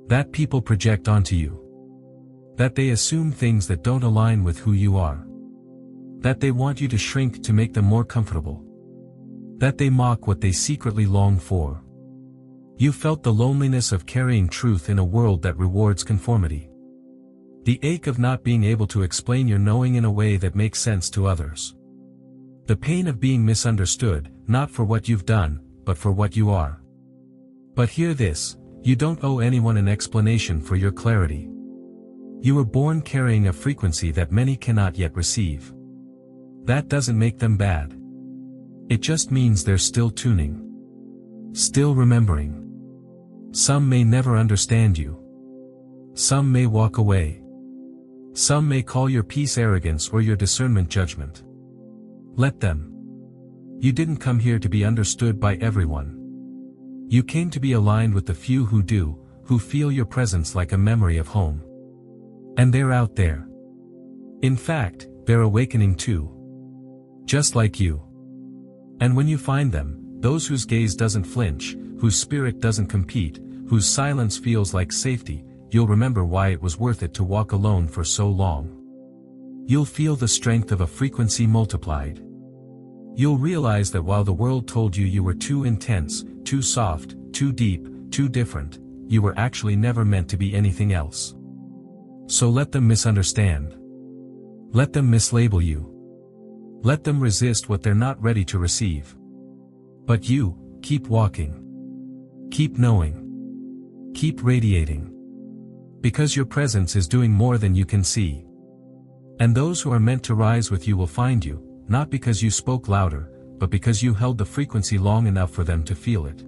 A: That people project onto you. That they assume things that don't align with who you are. That they want you to shrink to make them more comfortable. That they mock what they secretly long for. You felt the loneliness of carrying truth in a world that rewards conformity. The ache of not being able to explain your knowing in a way that makes sense to others. The pain of being misunderstood, not for what you've done, but for what you are. But hear this, you don't owe anyone an explanation for your clarity. You were born carrying a frequency that many cannot yet receive. That doesn't make them bad. It just means they're still tuning. Still remembering. Some may never understand you. Some may walk away. Some may call your peace arrogance or your discernment judgment. Let them. You didn't come here to be understood by everyone. You came to be aligned with the few who do, who feel your presence like a memory of home. And they're out there. In fact, they're awakening too. Just like you. And when you find them, those whose gaze doesn't flinch, whose spirit doesn't compete, whose silence feels like safety, you'll remember why it was worth it to walk alone for so long. You'll feel the strength of a frequency multiplied. You'll realize that while the world told you you were too intense, too soft, too deep, too different, you were actually never meant to be anything else. So let them misunderstand. Let them mislabel you. Let them resist what they're not ready to receive. But you, keep walking. Keep knowing. Keep radiating. Because your presence is doing more than you can see. And those who are meant to rise with you will find you, not because you spoke louder, but because you held the frequency long enough for them to feel it.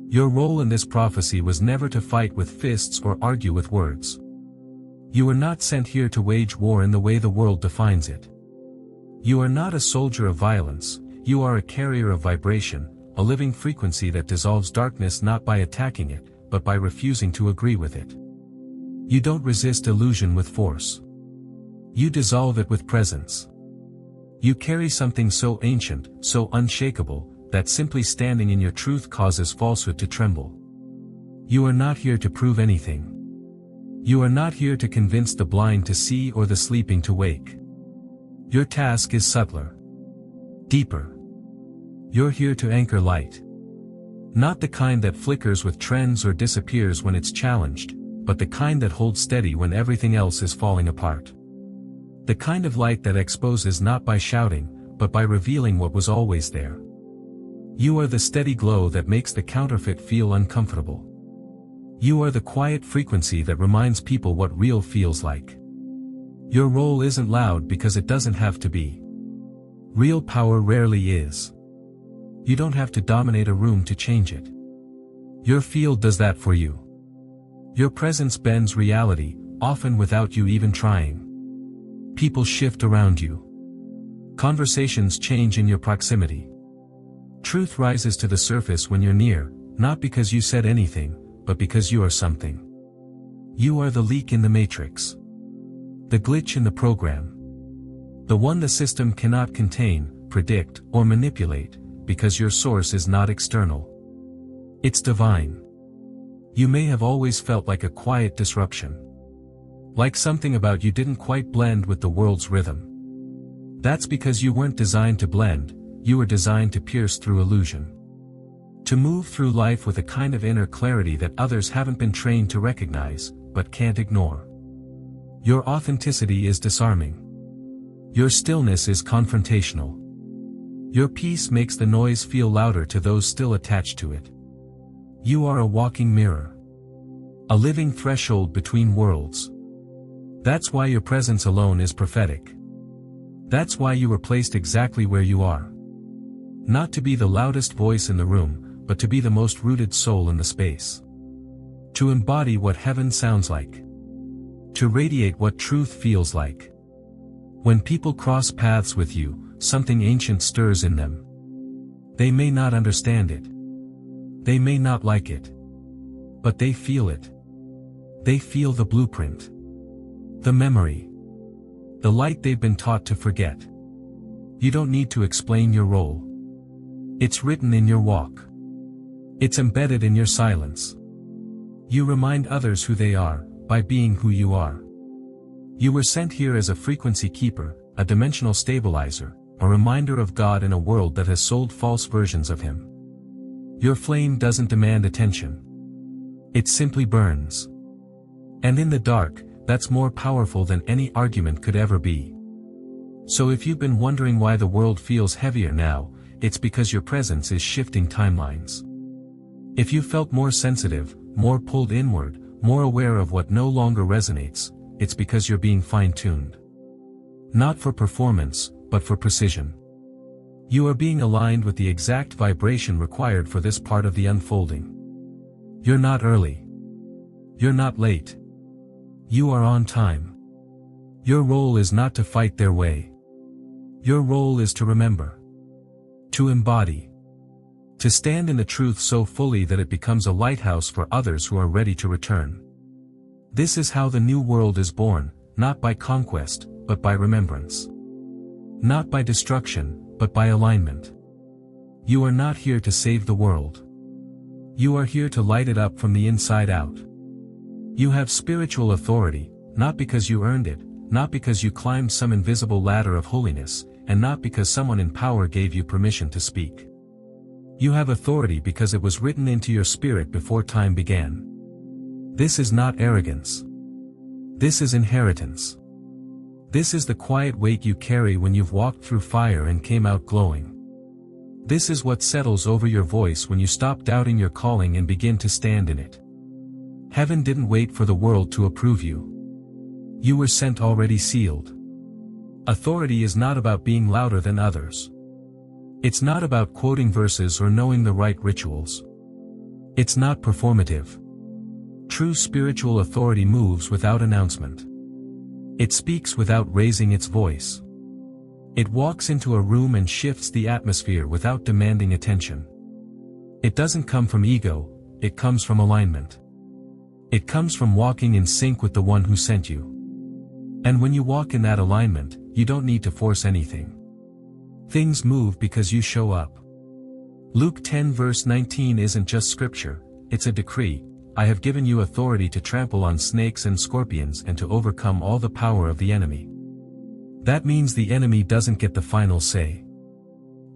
A: Your role in this prophecy was never to fight with fists or argue with words. You were not sent here to wage war in the way the world defines it. You are not a soldier of violence, you are a carrier of vibration, a living frequency that dissolves darkness not by attacking it, but by refusing to agree with it. You don't resist illusion with force. You dissolve it with presence. You carry something so ancient, so unshakable, that simply standing in your truth causes falsehood to tremble. You are not here to prove anything. You are not here to convince the blind to see or the sleeping to wake. Your task is subtler. Deeper. You're here to anchor light. Not the kind that flickers with trends or disappears when it's challenged, but the kind that holds steady when everything else is falling apart. The kind of light that exposes not by shouting, but by revealing what was always there. You are the steady glow that makes the counterfeit feel uncomfortable. You are the quiet frequency that reminds people what real feels like. Your role isn't loud because it doesn't have to be. Real power rarely is. You don't have to dominate a room to change it. Your field does that for you. Your presence bends reality, often without you even trying. People shift around you. Conversations change in your proximity. Truth rises to the surface when you're near, not because you said anything, but because you are something. You are the leak in the matrix. The glitch in the program. The one the system cannot contain, predict, or manipulate, because your source is not external. It's divine. You may have always felt like a quiet disruption. Like something about you didn't quite blend with the world's rhythm. That's because you weren't designed to blend, you were designed to pierce through illusion. To move through life with a kind of inner clarity that others haven't been trained to recognize, but can't ignore. Your authenticity is disarming. Your stillness is confrontational. Your peace makes the noise feel louder to those still attached to it. You are a walking mirror. A living threshold between worlds. That's why your presence alone is prophetic. That's why you were placed exactly where you are. Not to be the loudest voice in the room, but to be the most rooted soul in the space. To embody what heaven sounds like. To radiate what truth feels like. When people cross paths with you, something ancient stirs in them. They may not understand it. They may not like it. But they feel it. They feel the blueprint. The memory. The light they've been taught to forget. You don't need to explain your role. It's written in your walk. It's embedded in your silence. You remind others who they are, by being who you are. You were sent here as a frequency keeper, a dimensional stabilizer, a reminder of God in a world that has sold false versions of Him. Your flame doesn't demand attention. It simply burns. And in the dark, that's more powerful than any argument could ever be. So if you've been wondering why the world feels heavier now, it's because your presence is shifting timelines. If you felt more sensitive, more pulled inward, more aware of what no longer resonates, it's because you're being fine-tuned. Not for performance, but for precision. You are being aligned with the exact vibration required for this part of the unfolding. You're not early. You're not late. You are on time. Your role is not to fight their way. Your role is to remember. To embody. To stand in the truth so fully that it becomes a lighthouse for others who are ready to return. This is how the new world is born, not by conquest, but by remembrance. Not by destruction, but by alignment. You are not here to save the world. You are here to light it up from the inside out. You have spiritual authority, not because you earned it, not because you climbed some invisible ladder of holiness, and not because someone in power gave you permission to speak. You have authority because it was written into your spirit before time began. This is not arrogance. This is inheritance. This is the quiet weight you carry when you've walked through fire and came out glowing. This is what settles over your voice when you stop doubting your calling and begin to stand in it. Heaven didn't wait for the world to approve you. You were sent already sealed. Authority is not about being louder than others. It's not about quoting verses or knowing the right rituals. It's not performative. True spiritual authority moves without announcement. It speaks without raising its voice. It walks into a room and shifts the atmosphere without demanding attention. It doesn't come from ego, it comes from alignment. It comes from walking in sync with the one who sent you. And when you walk in that alignment, you don't need to force anything. Things move because you show up. Luke 10 verse 19 isn't just scripture, it's a decree. I have given you authority to trample on snakes and scorpions and to overcome all the power of the enemy. That means the enemy doesn't get the final say.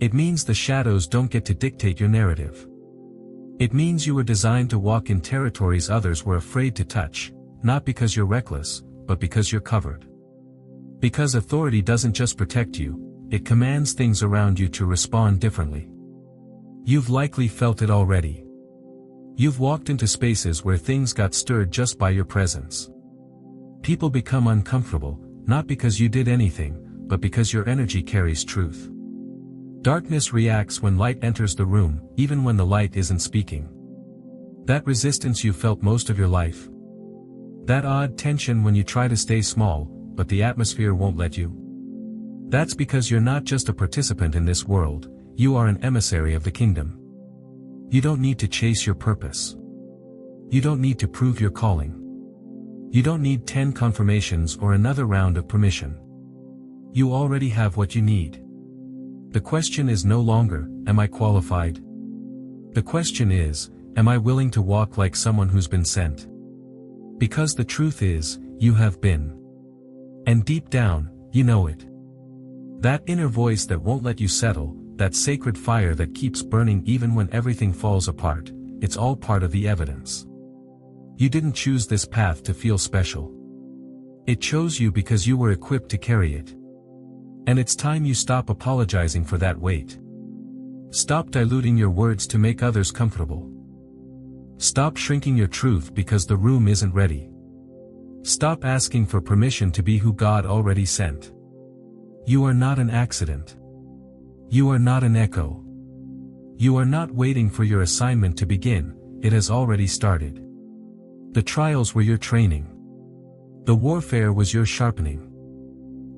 A: It means the shadows don't get to dictate your narrative. It means you were designed to walk in territories others were afraid to touch, not because you're reckless, but because you're covered. Because authority doesn't just protect you, it commands things around you to respond differently. You've likely felt it already. You've walked into spaces where things got stirred just by your presence. People become uncomfortable, not because you did anything, but because your energy carries truth. Darkness reacts when light enters the room, even when the light isn't speaking. That resistance you felt most of your life. That odd tension when you try to stay small, but the atmosphere won't let you. That's because you're not just a participant in this world, you are an emissary of the kingdom. You don't need to chase your purpose. You don't need to prove your calling. You don't need 10 confirmations or another round of permission. You already have what you need. The question is no longer, am I qualified? The question is, am I willing to walk like someone who's been sent? Because the truth is, you have been. And deep down, you know it. That inner voice that won't let you settle, that sacred fire that keeps burning even when everything falls apart, it's all part of the evidence. You didn't choose this path to feel special. It chose you because you were equipped to carry it. And it's time you stop apologizing for that weight. Stop diluting your words to make others comfortable. Stop shrinking your truth because the room isn't ready. Stop asking for permission to be who God already sent. You are not an accident. You are not an echo. You are not waiting for your assignment to begin, it has already started. The trials were your training. The warfare was your sharpening.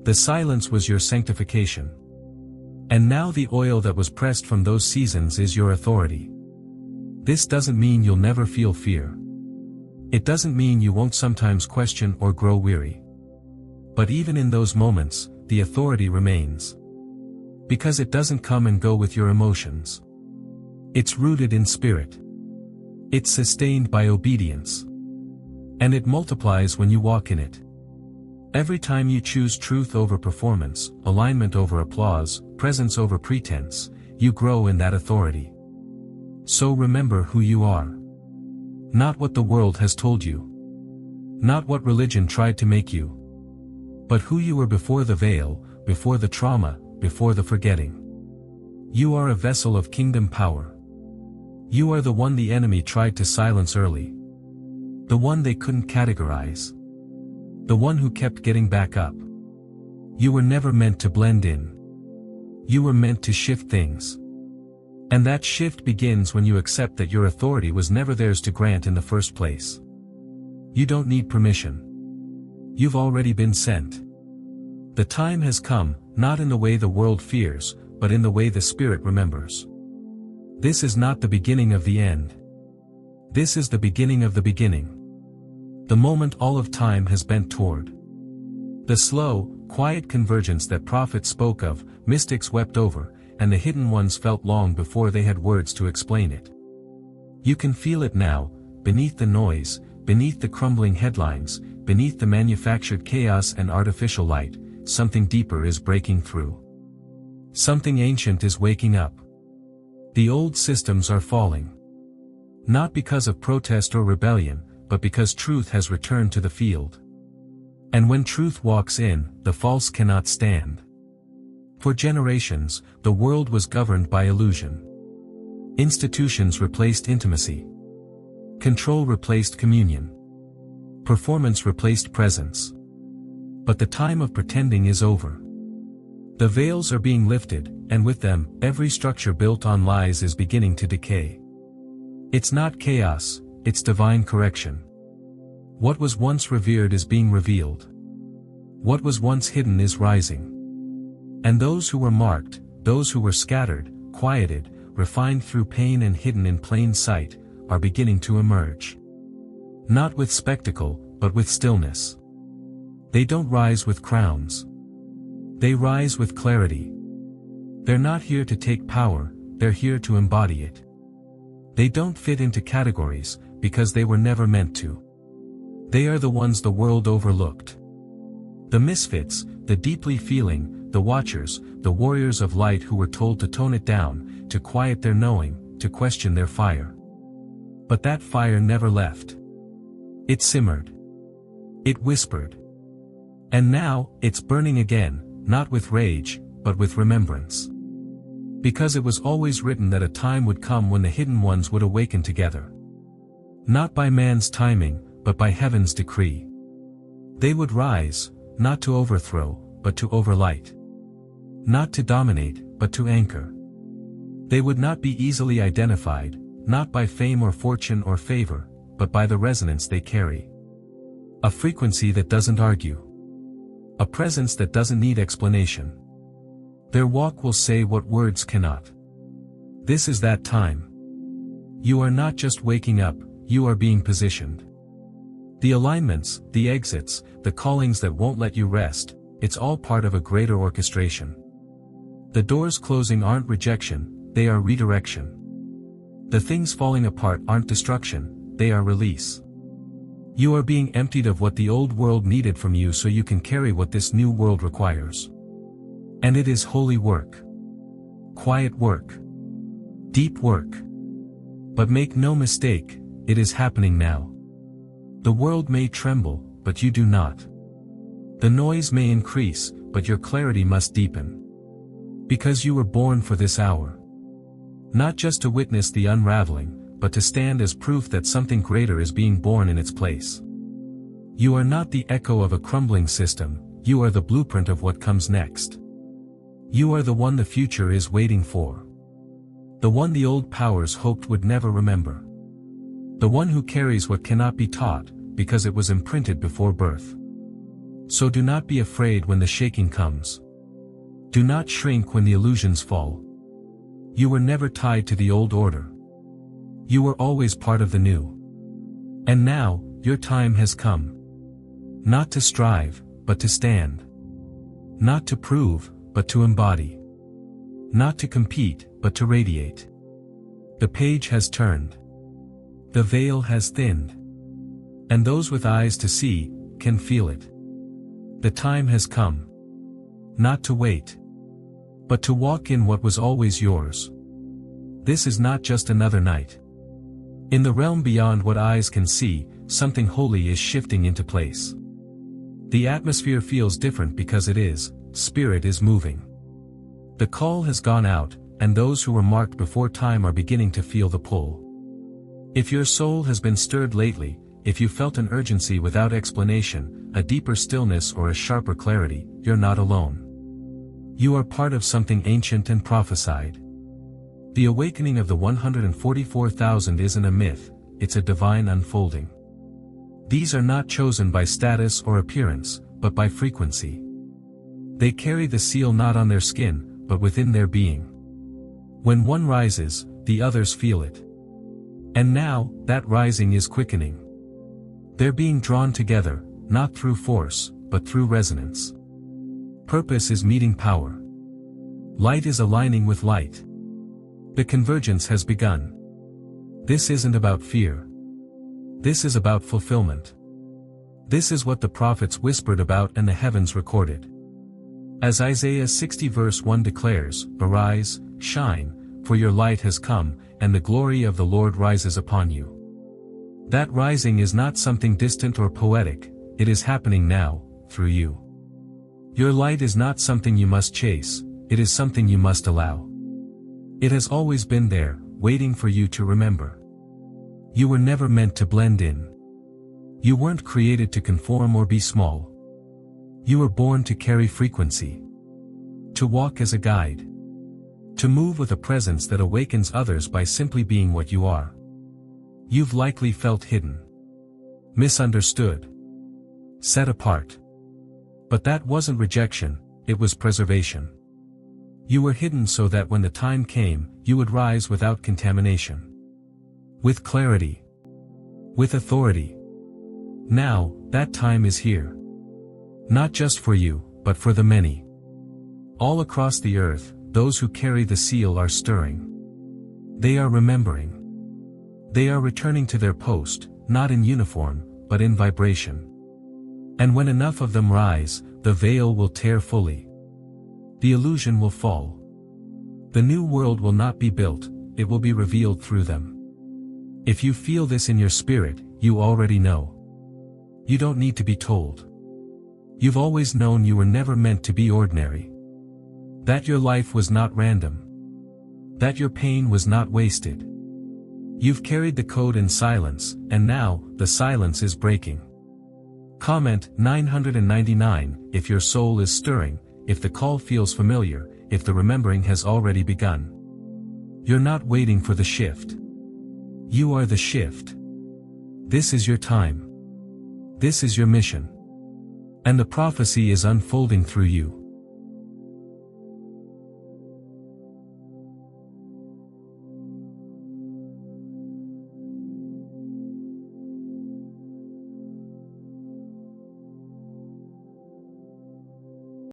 A: The silence was your sanctification. And now the oil that was pressed from those seasons is your authority. This doesn't mean you'll never feel fear. It doesn't mean you won't sometimes question or grow weary. But even in those moments, the authority remains. Because it doesn't come and go with your emotions. It's rooted in spirit. It's sustained by obedience. And it multiplies when you walk in it. Every time you choose truth over performance, alignment over applause, presence over pretense, you grow in that authority. So remember who you are. Not what the world has told you. Not what religion tried to make you. But who you were before the veil, before the trauma, before the forgetting. You are a vessel of kingdom power. You are the one the enemy tried to silence early. The one they couldn't categorize. The one who kept getting back up. You were never meant to blend in. You were meant to shift things. And that shift begins when you accept that your authority was never theirs to grant in the first place. You don't need permission. You've already been sent. The time has come, not in the way the world fears, but in the way the Spirit remembers. This is not the beginning of the end. This is the beginning of the beginning. The moment all of time has bent toward. The slow, quiet convergence that prophets spoke of, mystics wept over, and the hidden ones felt long before they had words to explain it. You can feel it now, beneath the noise, beneath the crumbling headlines, beneath the manufactured chaos and artificial light, something deeper is breaking through. Something ancient is waking up. The old systems are falling. Not because of protest or rebellion, but because truth has returned to the field. And when truth walks in, the false cannot stand. For generations, the world was governed by illusion. Institutions replaced intimacy. Control replaced communion. Performance replaced presence. But the time of pretending is over. The veils are being lifted, and with them, every structure built on lies is beginning to decay. It's not chaos, it's divine correction. What was once revered is being revealed. What was once hidden is rising. And those who were marked, those who were scattered, quieted, refined through pain and hidden in plain sight, are beginning to emerge. Not with spectacle, but with stillness. They don't rise with crowns. They rise with clarity. They're not here to take power, they're here to embody it. They don't fit into categories, because they were never meant to. They are the ones the world overlooked. The misfits, the deeply feeling, the watchers, the warriors of light who were told to tone it down, to quiet their knowing, to question their fire. But that fire never left. It simmered. It whispered. And now, it's burning again, not with rage, but with remembrance. Because it was always written that a time would come when the hidden ones would awaken together. Not by man's timing, but by heaven's decree. They would rise, not to overthrow, but to overlight. Not to dominate, but to anchor. They would not be easily identified, not by fame or fortune or favor, but by the resonance they carry. A frequency that doesn't argue. A presence that doesn't need explanation. Their walk will say what words cannot. This is that time. You are not just waking up, you are being positioned. The alignments, the exits, the callings that won't let you rest, it's all part of a greater orchestration. The doors closing aren't rejection, they are redirection. The things falling apart aren't destruction, they are release. You are being emptied of what the old world needed from you so you can carry what this new world requires. And it is holy work. Quiet work. Deep work. But make no mistake, it is happening now. The world may tremble, but you do not. The noise may increase, but your clarity must deepen. Because you were born for this hour. Not just to witness the unraveling, but to stand as proof that something greater is being born in its place. You are not the echo of a crumbling system, you are the blueprint of what comes next. You are the one the future is waiting for. The one the old powers hoped would never remember. The one who carries what cannot be taught, because it was imprinted before birth. So do not be afraid when the shaking comes. Do not shrink when the illusions fall. You were never tied to the old order. You were always part of the new. And now, your time has come. Not to strive, but to stand. Not to prove, but to embody. Not to compete, but to radiate. The page has turned. The veil has thinned. And those with eyes to see, can feel it. The time has come. Not to wait. But to walk in what was always yours. This is not just another night. In the realm beyond what eyes can see, something holy is shifting into place. The atmosphere feels different because it is, spirit is moving. The call has gone out, and those who were marked before time are beginning to feel the pull. If your soul has been stirred lately, if you felt an urgency without explanation, a deeper stillness or a sharper clarity, you're not alone. You are part of something ancient and prophesied. The awakening of the 144,000 isn't a myth, it's a divine unfolding. These are not chosen by status or appearance, but by frequency. They carry the seal not on their skin, but within their being. When one rises, the others feel it. And now, that rising is quickening. They're being drawn together, not through force, but through resonance. Purpose is meeting power. Light is aligning with light. The convergence has begun. This isn't about fear. This is about fulfillment. This is what the prophets whispered about and the heavens recorded. As Isaiah 60 verse 1 declares, "Arise, shine, for your light has come, and the glory of the Lord rises upon you." That rising is not something distant or poetic, it is happening now, through you. Your light is not something you must chase, it is something you must allow. It has always been there, waiting for you to remember. You were never meant to blend in. You weren't created to conform or be small. You were born to carry frequency. To walk as a guide. To move with a presence that awakens others by simply being what you are. You've likely felt hidden. Misunderstood. Set apart. But that wasn't rejection, it was preservation. You were hidden so that when the time came, you would rise without contamination. With clarity. With authority. Now, that time is here. Not just for you, but for the many. All across the earth, those who carry the seal are stirring. They are remembering. They are returning to their post, not in uniform, but in vibration. And when enough of them rise, the veil will tear fully. The illusion will fall. The new world will not be built, it will be revealed through them. If you feel this in your spirit, you already know. You don't need to be told. You've always known you were never meant to be ordinary. That your life was not random. That your pain was not wasted. You've carried the code in silence, and now, the silence is breaking. Comment 999 if your soul is stirring, if the call feels familiar, if the remembering has already begun. You're not waiting for the shift. You are the shift. This is your time. This is your mission. And the prophecy is unfolding through you.